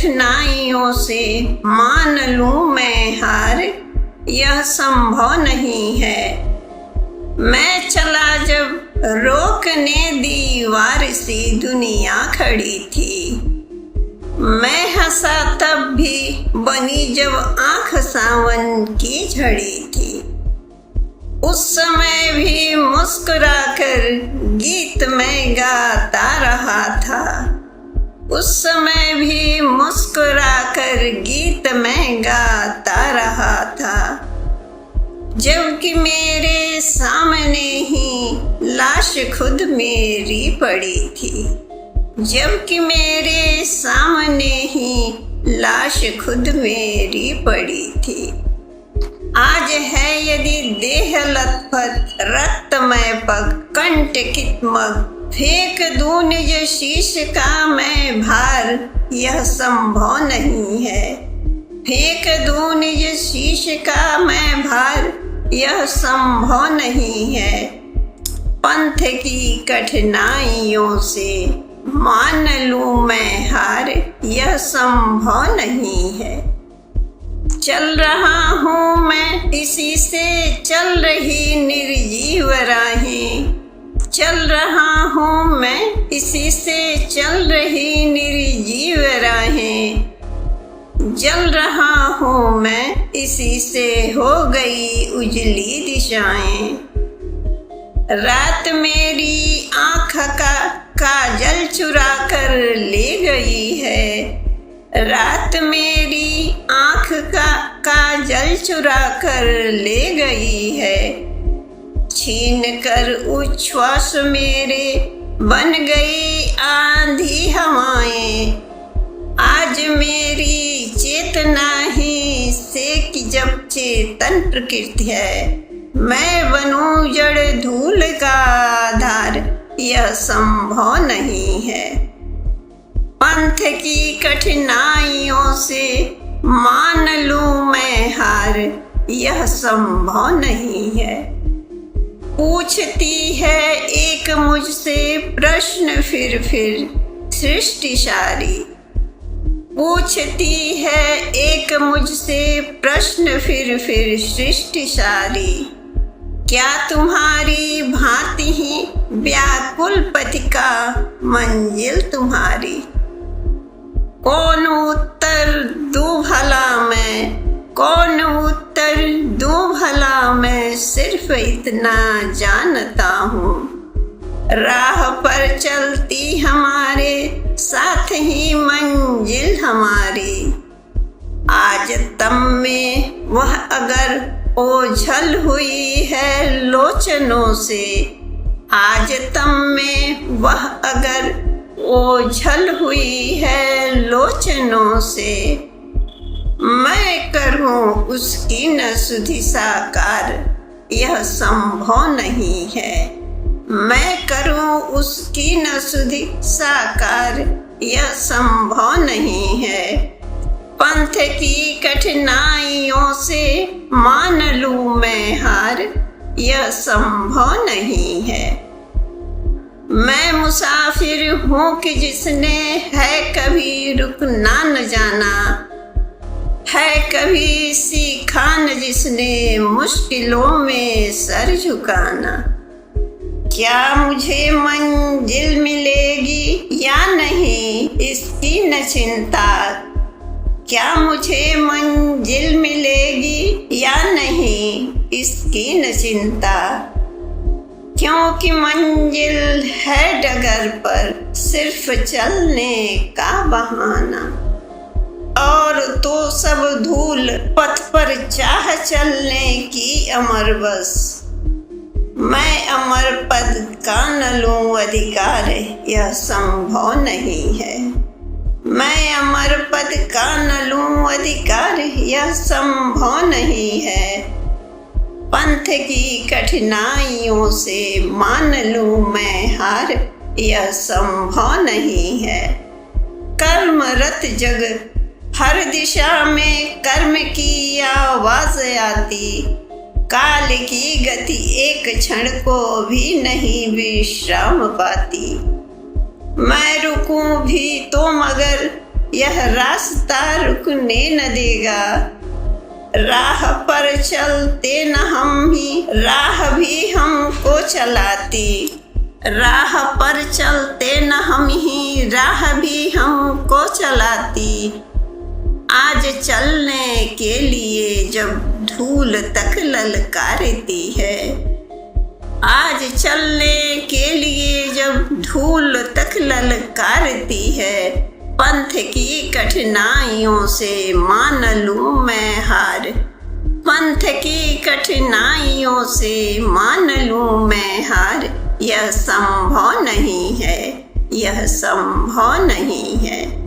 कठिनाइयों से मान लूं मैं हार, यह संभव नहीं है। मैं चला जब रोकने दीवार सी दुनिया खड़ी थी। मैं हंसा तब भी बनी जब आंख सावन की झड़ी थी। उस समय भी मुस्कुराकर गीत मैं गाता रहा था। उस समय भी मुस्कुराकर गीत मैं गाता रहा था। जबकि मेरे सामने ही लाश खुद मेरी पड़ी थी। जबकि मेरे सामने ही लाश खुद मेरी पड़ी थी। आज है यदि देह लथपथ रक्तमय पग कंटकित मग, फेंक दूं निज शीश का मैं भार, यह संभव नहीं है। फेंक दूं निज शीश का मैं भार, यह संभव नहीं है। पंथ की कठिनाइयों से मान लूं मैं हार, यह संभव नहीं है। चल रहा हूँ मैं इसी से चल रही निर्जीव राहें। चल रहा हूँ मैं इसी से चल रही निर्जीव राहें। जल रहा हूँ मैं इसी से हो गई उजली दिशाएं। रात मेरी आँख का काजल चुरा कर ले गई है। रात मेरी आँख का काजल चुरा कर ले गई है। छीन कर उच्छ्वास मेरे बन गई आंधी हवाएं। आज मेरी चेतना ही से कि जब चेतन प्रकृति है, मैं बनूं जड़ धूल का आधार, यह संभव नहीं है। पंथ की कठिनाइयों से मान लूं मैं हार, यह संभव नहीं है। पूछती है एक मुझसे प्रश्न फिर सृष्टि सारी। पूछती है एक मुझसे प्रश्न फिर सृष्टि सारी। क्या तुम्हारी भांति ही व्याकुल पथिका मंजिल तुम्हारी? कौन उत्तर दूं भला मैं, कौन उत्तर दूं भला मैं, सिर्फ इतना जानता हूँ। राह पर चलती हमारे साथ ही मंजिल हमारी। आज तम में वह अगर ओझल हुई है लोचनों से, आज तम में वह अगर ओझल हुई है लोचनों से, मैं करूं उसकी न सुधि साकार, यह संभव नहीं है। मैं करूं उसकी न सुधि साकार, यह संभव नहीं है। पंथ की कठिनाइयों से मान लूं मैं हार, यह संभव नहीं है। मैं मुसाफिर हूँ कि जिसने है कभी रुकना न जाना, है कभी सीखा न जिसने मुश्किलों में सर झुकाना। क्या मुझे मंजिल मिलेगी या नहीं इसकी न चिंता, क्या मुझे मंजिल मिलेगी या नहीं इसकी न चिंता। क्योंकि मंजिल है डगर पर सिर्फ चलने का बहाना, और तो सब धूल पथ पर चाह चलने की अमर बस। मैं अमर पद का न लूं अधिकार, यह संभव नहीं है। मैं अमर पद का न लूं अधिकार, यह संभव नहीं है। पंथ की कठिनाइयों से मान लूं मैं हार, यह संभव नहीं है। कर्मरत जग हर दिशा में कर्म की आवाज आती, काल की गति एक क्षण को भी नहीं विश्राम पाती। मैं रुकूं भी तो मगर यह रास्ता रुकने न देगा। राह पर चलते न हम ही, राह भी हमको चलाती। राह पर चलते न हम ही, राह भी हमको चलाती। आज चलने के लिए जब धूल तक ललकारती है, आज चलने के लिए जब धूल तक ललकारती है, पंथ की कठिनाइयों से मान लूं मैं हार। पंथ की कठिनाइयों से मान लूं मैं हार। यह संभव नहीं है, यह संभव नहीं है।